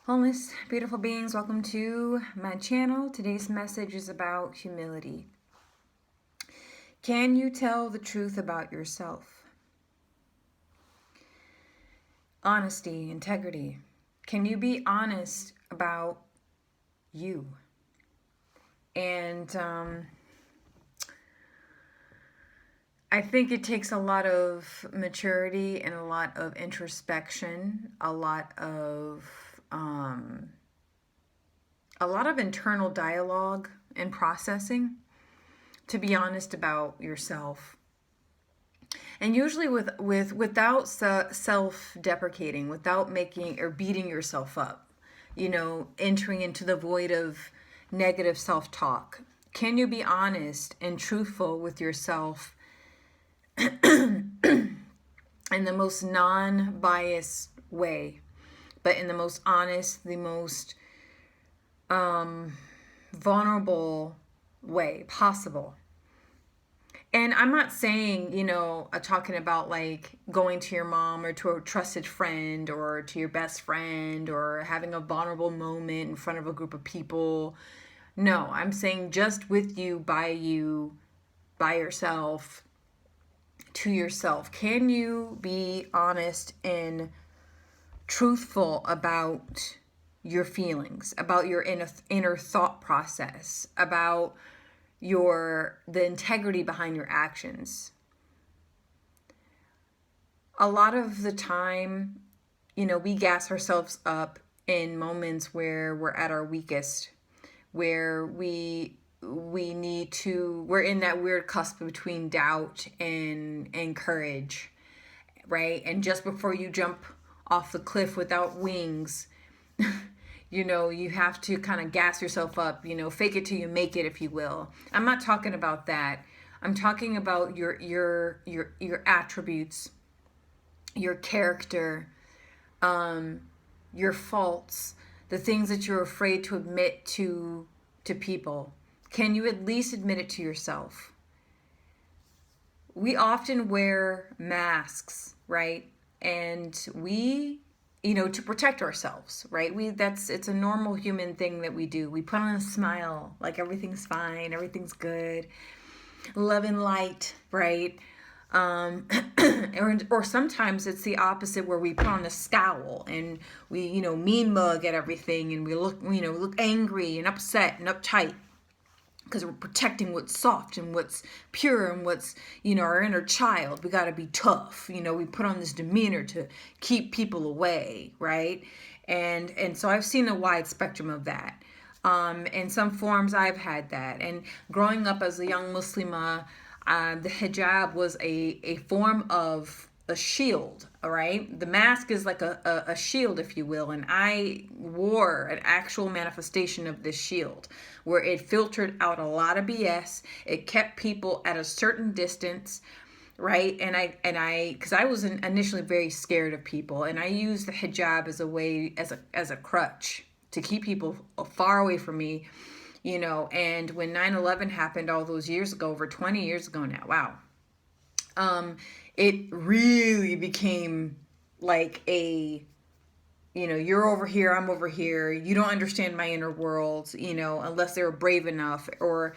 Wholeness, beautiful beings, welcome to my channel. Today's message is about humility. Can you tell the truth about yourself? Honesty, integrity. Can you be honest about you? And I think it takes a lot of maturity and a lot of introspection, a lot of internal dialogue and processing to be honest about yourself. And usually without self-deprecating, without making or beating yourself up, entering into the void of negative self-talk. Can you be honest and truthful with yourself in the most non-biased way, but in the most honest, the most vulnerable way possible? And I'm not saying, talking about like going to your mom or to a trusted friend or to your best friend or having a vulnerable moment in front of a group of people. No, I'm saying just with you, by yourself, to yourself. Can you be honest and truthful about your feelings, about your inner thought process, about the integrity behind your actions? A lot of the time, we gas ourselves up in moments where we're at our weakest, where we're in that weird cusp between doubt and courage, right? And just before you jump off the cliff without wings, you have to kind of gas yourself up, fake it till you make it, if you will. I'm not talking about that. I'm talking about your attributes, your character, your faults, the things that you're afraid to admit to people. Can you at least admit it to yourself? We often wear masks, right? And we, to protect ourselves, right? It's a normal human thing that we do. We put on a smile, like everything's fine, everything's good, love and light, right? Or sometimes it's the opposite, where we put on a scowl and we, mean mug at everything, and we look angry and upset and uptight, because we're protecting what's soft and what's pure and what's, our inner child. We got to be tough. We put on this demeanor to keep people away, right? And so I've seen a wide spectrum of that. In some forms, I've had that. And growing up as a young Muslimah, the hijab was a form of a shield, all right? The mask is like a shield, if you will, and I wore an actual manifestation of this shield, where it filtered out a lot of BS. It kept people at a certain distance, right? And I because I was initially very scared of people, and I used the hijab as a way, as a crutch to keep people far away from me, and when 9/11 happened all those years ago, over 20 years ago now, wow, it really became like you're over here, I'm over here, you don't understand my inner world, unless they were brave enough, or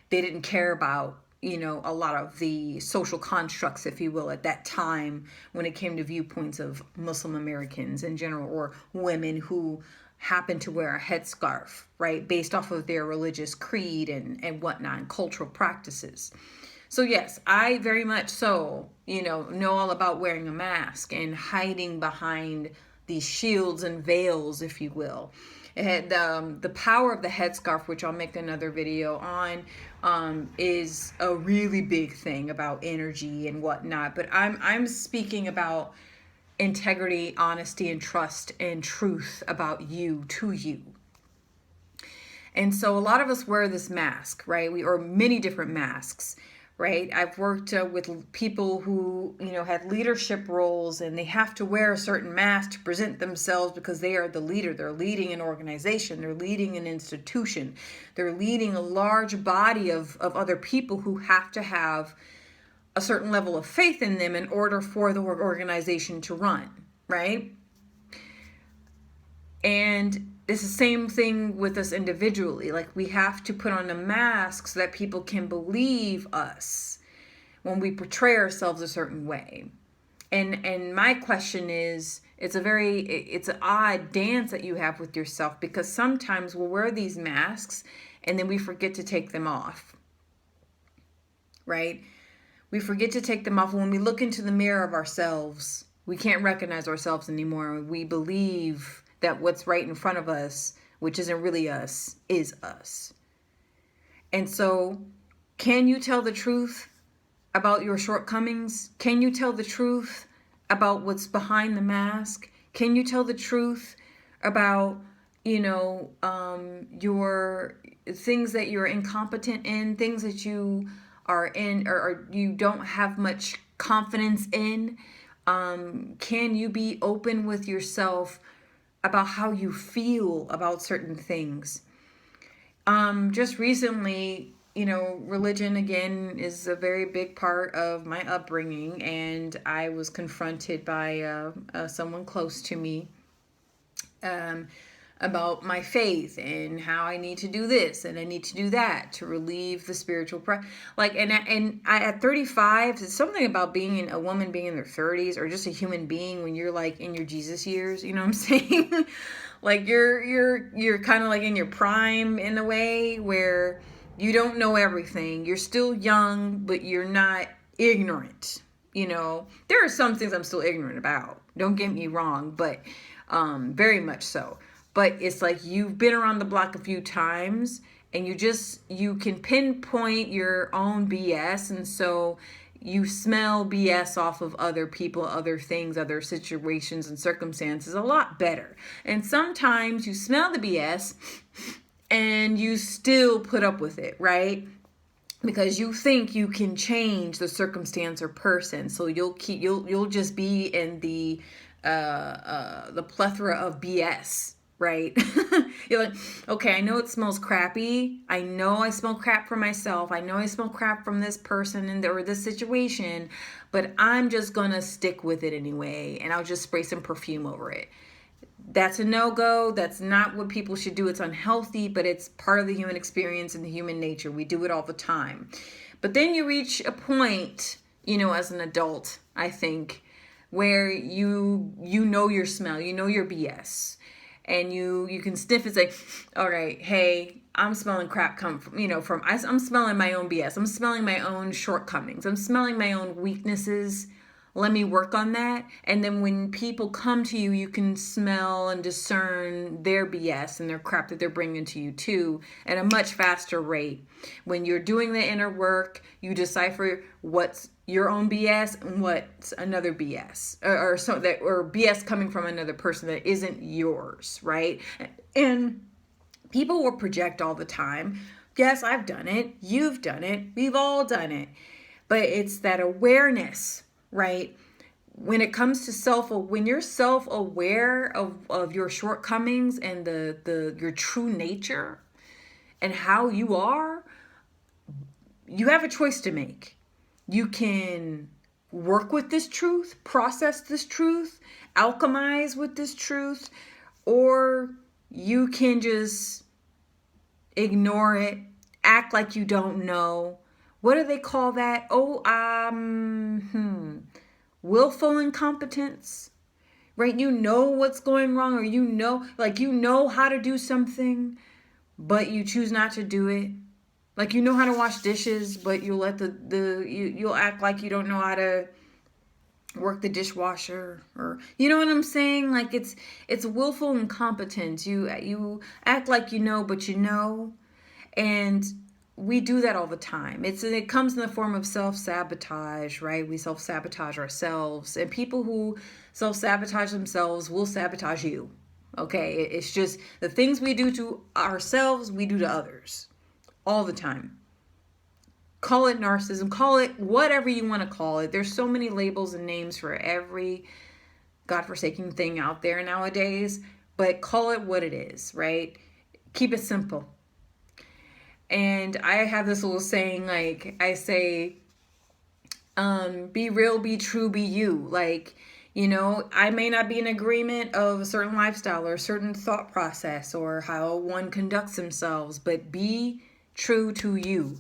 they didn't care about, a lot of the social constructs, if you will, at that time, when it came to viewpoints of Muslim Americans in general, or women who happen to wear a headscarf, right, based off of their religious creed and whatnot, and cultural practices. So yes, I very much so, know all about wearing a mask and hiding behind these shields and veils, if you will. It had the power of the headscarf, which I'll make another video on, is a really big thing about energy and whatnot. But I'm speaking about integrity, honesty, and trust and truth about you, to you. And so a lot of us wear this mask, right? Or many different masks, right? I've worked with people who, had leadership roles, and they have to wear a certain mask to present themselves because they are the leader. They're leading an organization. They're leading an institution. They're leading a large body of other people who have to have a certain level of faith in them in order for the organization to run, right? And it's the same thing with us individually. Like, we have to put on a mask so that people can believe us when we portray ourselves a certain way. And my question is, it's an odd dance that you have with yourself, because sometimes we'll wear these masks and then we forget to take them off, right? We forget to take them off. When we look into the mirror of ourselves, we can't recognize ourselves anymore. We believe that what's right in front of us, which isn't really us, is us. And so, can you tell the truth about your shortcomings? Can you tell the truth about what's behind the mask? Can you tell the truth about, your things that you're incompetent in, things that you are in, or you don't have much confidence in? Can you be open with yourself about how you feel about certain things? Just recently, religion again is a very big part of my upbringing, and I was confronted by someone close to me about my faith and how I need to do this and I need to do that to relieve the spiritual at 35, it's something about being a woman being in their 30s, or just a human being when you're like in your Jesus years, you know what I'm saying? Like you're kind of like in your prime in a way where you don't know everything. You're still young, but you're not ignorant. There are some things I'm still ignorant about. Don't get me wrong, but very much so. But it's like you've been around the block a few times and you can pinpoint your own BS. And so you smell BS off of other people, other things, other situations and circumstances a lot better. And sometimes you smell the BS and you still put up with it, right? Because you think you can change the circumstance or person. So you'll just be in the plethora of BS, right? You're like, okay, I know it smells crappy. I know I smell crap for myself. I know I smell crap from this person or this situation, but I'm just gonna stick with it anyway, and I'll just spray some perfume over it. That's a no-go. That's not what people should do. It's unhealthy, but it's part of the human experience and the human nature. We do it all the time. But then you reach a point, as an adult, I think, where you know your smell, you know your BS. And you can sniff and say, all right, hey, I'm smelling crap I'm smelling my own BS. I'm smelling my own shortcomings. I'm smelling my own weaknesses. Let me work on that. And then when people come to you, you can smell and discern their BS and their crap that they're bringing to you too at a much faster rate. When you're doing the inner work, you decipher what's your own BS and what's another BS or BS coming from another person that isn't yours, right? And people will project all the time. Yes, I've done it. You've done it. We've all done it. But it's that awareness, right? When it comes to when you're self-aware of your shortcomings and your true nature and how you are, you have a choice to make. You can work with this truth, process this truth, alchemize with this truth, or you can just ignore it, act like you don't know. What do they call that? Willful incompetence, right? You know what's going wrong, or you know how to do something, but you choose not to do it. Like, you know how to wash dishes, but you'll let you'll act like you don't know how to work the dishwasher, or you know what I'm saying? Like, it's willful incompetence. You act like you know, but you know, and we do that all the time. It comes in the form of self-sabotage, right? We self-sabotage ourselves, and people who self-sabotage themselves will sabotage you. Okay, it's just the things we do to ourselves, we do to others all the time. Call it narcissism, call it whatever you want to call it. There's so many labels and names for every godforsaken thing out there nowadays, but call it what it is, right? Keep it simple. And I have this little saying, like I say, be real, be true, be you. Like, You know, I may not be in agreement of a certain lifestyle or a certain thought process or how one conducts themselves, but be true to you.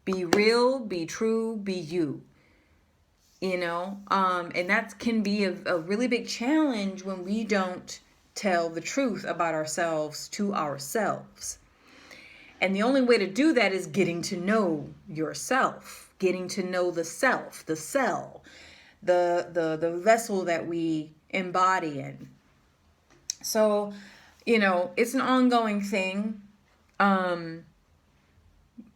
Be real, be true, be you. You know, and that can be a really big challenge when we don't tell the truth about ourselves to ourselves. And the only way to do that is getting to know yourself, getting to know the self, the cell, the vessel that we embody in. So, you know, it's an ongoing thing.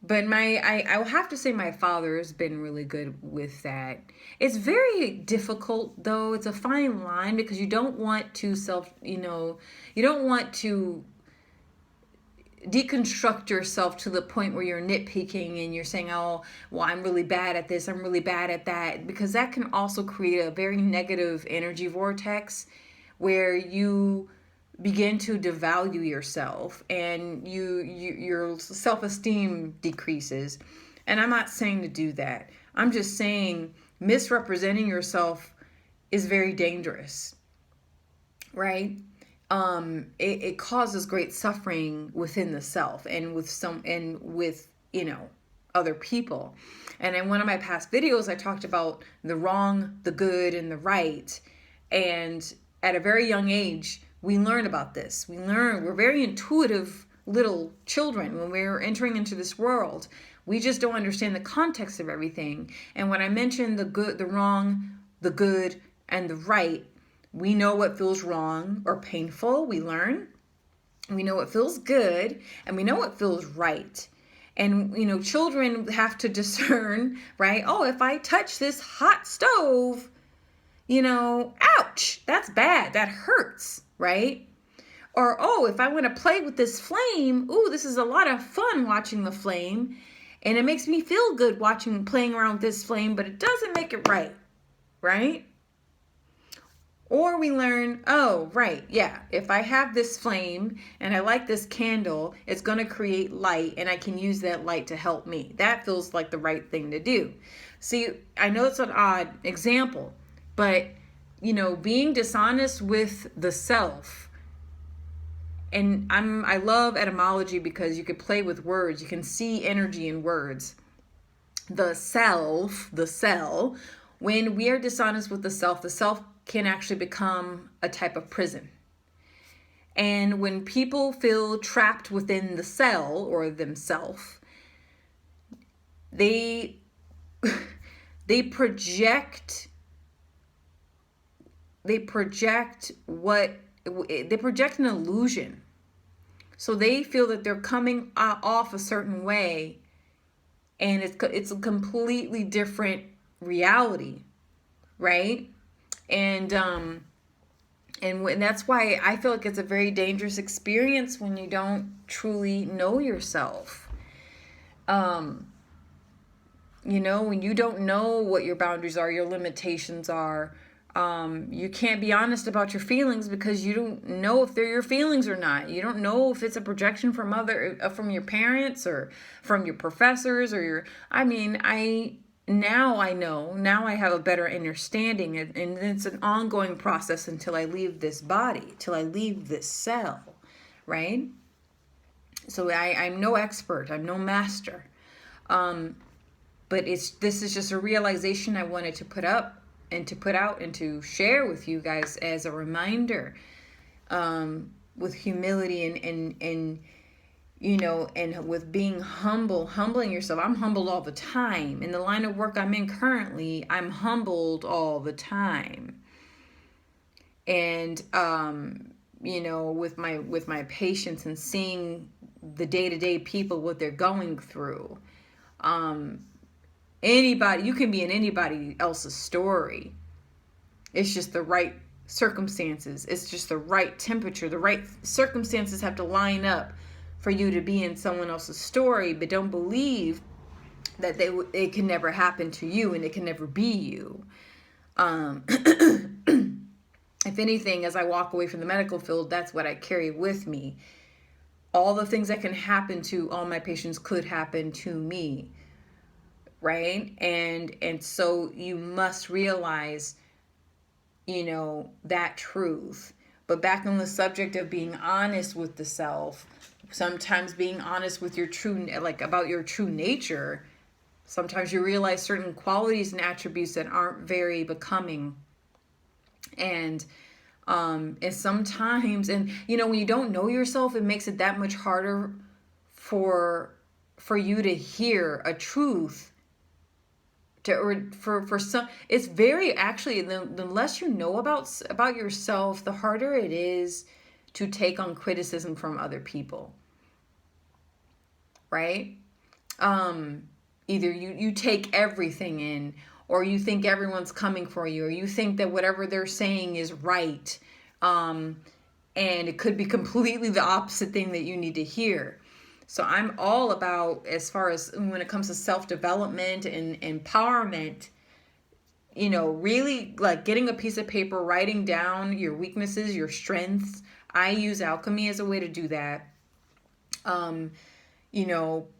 But I will have to say my father has been really good with that. It's very difficult though. It's a fine line because you don't want to you don't want to deconstruct yourself to the point where you're nitpicking and you're saying, oh, well, I'm really bad at this, I'm really bad at that, because that can also create a very negative energy vortex where you begin to devalue yourself and your self-esteem decreases. And I'm not saying to do that. I'm just saying misrepresenting yourself is very dangerous, right? It causes great suffering within the self and with other people. And in one of my past videos, I talked about the wrong, the good, and the right. And at a very young age, we learn about this. We're very intuitive little children when we're entering into this world. We just don't understand the context of everything. And when I mentioned the good, the wrong, the good, and the right, we know what feels wrong or painful, we learn. We know what feels good, and we know what feels right. And, children have to discern, right? Oh, if I touch this hot stove, ouch, that's bad, that hurts, right? Or, oh, if I want to play with this flame, ooh, this is a lot of fun watching the flame. And it makes me feel good playing around with this flame, but it doesn't make it right, right? Or we learn, oh, right, yeah, if I have this flame and I like this candle, it's going to create light and I can use that light to help me. That feels like the right thing to do. See, I know it's an odd example, but, being dishonest with the self, and I love etymology because you could play with words. You can see energy in words. The self, the cell, when we are dishonest with the self can actually become a type of prison. And when people feel trapped within the cell or themselves, they project an illusion. So they feel that they're coming off a certain way, and it's a completely different reality, right? And that's why I feel like it's a very dangerous experience when you don't truly know yourself. When you don't know what your boundaries are, your limitations are, you can't be honest about your feelings because you don't know if they're your feelings or not. You don't know if it's a projection from your parents or from your professors or now I know. Now I have a better understanding, and it's an ongoing process until I leave this body, till I leave this cell, right? So I'm no expert. I'm no master. But this is just a realization I wanted to put up and to put out and to share with you guys as a reminder, with humility and with being humbling yourself. I'm humbled all the time. In the line of work I'm in currently, I'm humbled all the time. And, with my patients and seeing the day-to-day people, what they're going through. You can be in anybody else's story. It's just the right circumstances. It's just the right temperature. The right circumstances have to line up for you to be in someone else's story, but don't believe that it can never happen to you and it can never be you. If anything, as I walk away from the medical field, that's what I carry with me. All the things that can happen to all my patients could happen to me, right? And so you must realize that truth. But back on the subject of being honest with the self, sometimes being honest with your true, like about your true nature, sometimes you realize certain qualities and attributes that aren't very becoming. And sometimes, and when you don't know yourself, it makes it that much harder for you to hear a truth, or for some. It's very, actually, the less you know about yourself, the harder it is to take on criticism from other people, right? Either you take everything in, or you think everyone's coming for you, or you think that whatever they're saying is right, and it could be completely the opposite thing that you need to hear. So I'm all about, as far as when it comes to self-development and empowerment, really like getting a piece of paper, writing down your weaknesses, your strengths. I use alchemy as a way to do that.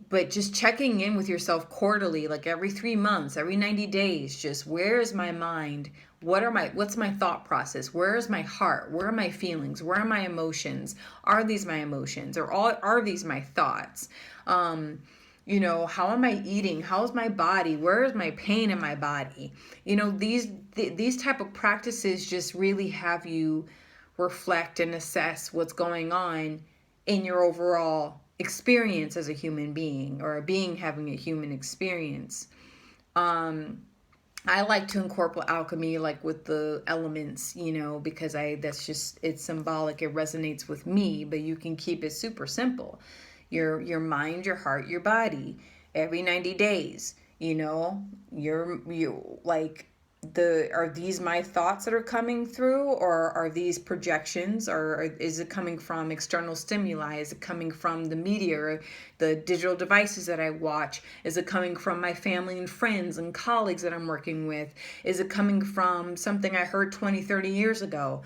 But just checking in with yourself quarterly, like every 3 months, every 90 days, just where is my mind? What's my thought process? Where is my heart? Where are my feelings? Where are my emotions? Are these my emotions, or are these my thoughts? How am I eating? How's my body? Where is my pain in my body? These type of practices just really have you reflect and assess what's going on in your overall experience as a human being, or a being having a human experience. I like to incorporate alchemy like with the elements, because it's symbolic, it resonates with me, but you can keep it super simple. Your mind, your heart, your body, every 90 days, are these my thoughts that are coming through, or are these projections, or is it coming from external stimuli? Is it coming from the media or the digital devices that I watch? Is it coming from my family and friends and colleagues that I'm working with? Is it coming from something I heard 20, 30 years ago?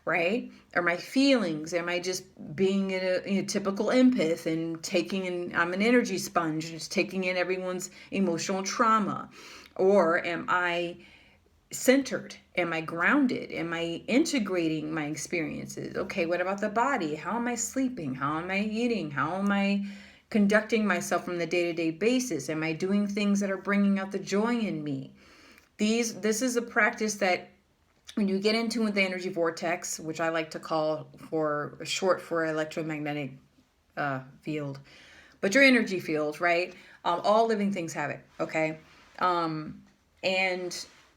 Right? Or my feelings? Am I just being a typical empath and taking in, I'm an energy sponge, just taking in everyone's emotional trauma? Or am I centered? Am I grounded? Am I integrating my experiences? Okay, what about the body? How am I sleeping? How am I eating? How am I conducting myself on the day-to-day basis? Am I doing things that are bringing out the joy in me? This is a practice that when you get into with the energy vortex, which I like to call for short for electromagnetic field, but your energy field, right? All living things have it, okay?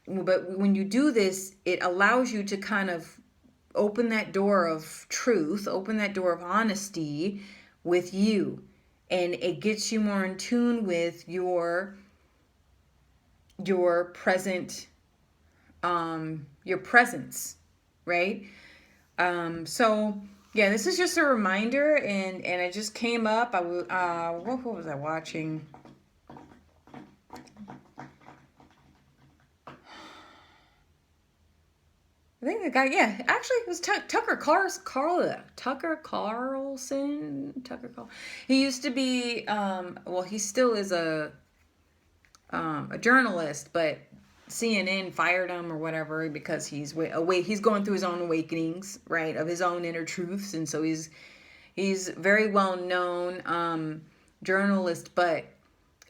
But when you do this, it allows you to kind of open that door of truth, open that door of honesty with you. And it gets you more in tune with your present, your presence, right? So yeah, this is just a reminder, and it just came up. What was I watching? I think the guy, yeah, actually it was Tucker Carlson. He used to be, he still is a journalist, but CNN fired him or whatever because he's going through his own awakenings, right, of his own inner truths, and so he's very well known journalist. But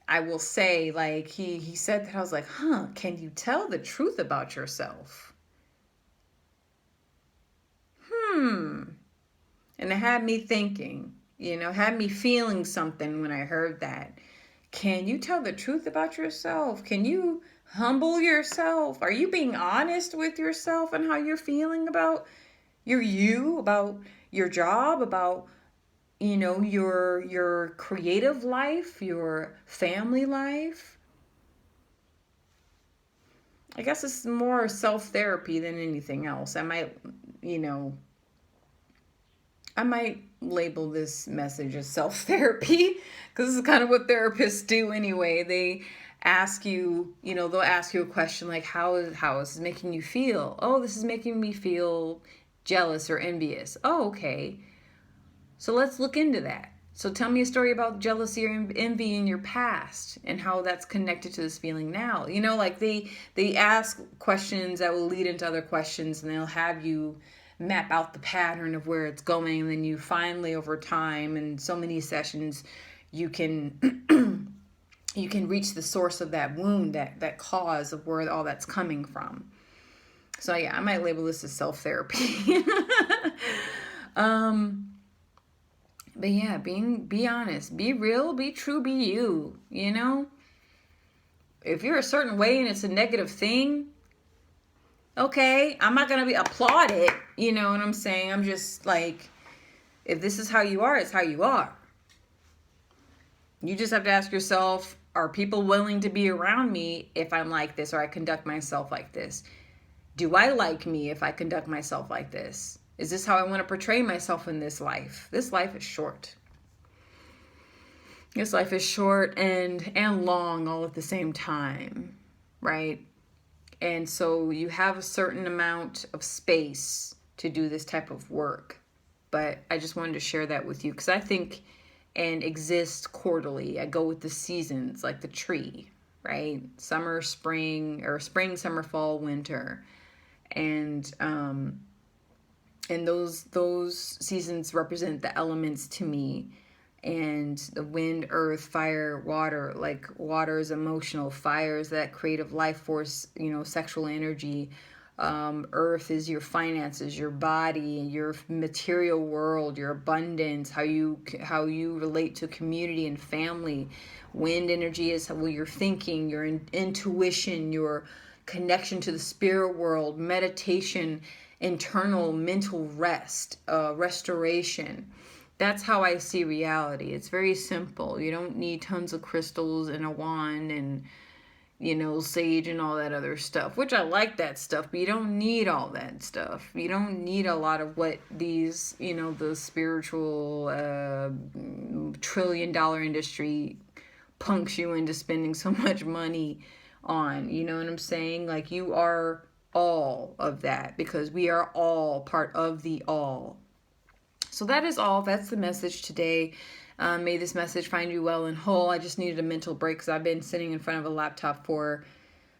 I will say, like, he said that, I was like, can you tell the truth about yourself? And it had me thinking, had me feeling something when I heard that. Can you tell the truth about yourself? Can you humble yourself? Are you being honest with yourself and how you're feeling about about your job, about, your creative life, your family life? I guess it's more self-therapy than anything else. I might label this message as self-therapy, because this is kind of what therapists do anyway. They ask you, they'll ask you a question like, how is this making you feel? Oh, this is making me feel jealous or envious. Oh, okay. So let's look into that. So tell me a story about jealousy or envy in your past and how that's connected to this feeling now. You know, like they ask questions that will lead into other questions, and they'll have you map out the pattern of where it's going, and then you finally, over time and so many sessions, you can you can reach the source of that wound, that cause of where all that's coming from. So yeah, I might label this as self-therapy. But yeah, be honest, be real, be true, be you, you know? If you're a certain way and it's a negative thing, okay, I'm not gonna be applaud it, you know what I'm saying? I'm just like, if this is how you are, it's how you are. You just have to ask yourself, are people willing to be around me if I'm like this or I conduct myself like this? Do I like me if I conduct myself like this? Is this how I want to portray myself in this life? This life is short. This life is short and long all at the same time, right? And so you have a certain amount of space to do this type of work. But I just wanted to share that with you because I think and exist quarterly. I go with the seasons like the tree, right? Summer, spring, or spring, summer, fall, winter. And those seasons represent the elements to me. And the wind, earth, fire, water, like water is emotional, fire is that creative life force, you know, sexual energy. Earth is your finances, your body, your material world, your abundance, how you relate to community and family. Wind energy is how you're thinking, your intuition, your connection to the spirit world, meditation, internal mental rest, restoration. That's how I see reality. It's very simple. You don't need tons of crystals and a wand and, you know, sage and all that other stuff, which I like that stuff, but you don't need all that stuff. You don't need a lot of what these, you know, the spiritual $1 trillion industry punks you into spending so much money on. You know what I'm saying? Like, you are all of that because we are all part of the all. So that is all. That's the message today. May this message find you well and whole. I just needed a mental break because I've been sitting in front of a laptop for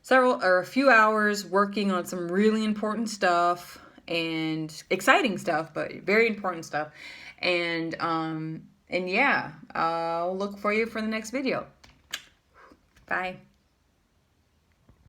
a few hours working on some really important stuff and exciting stuff, but very important stuff. And yeah, I'll look for you for the next video. Bye.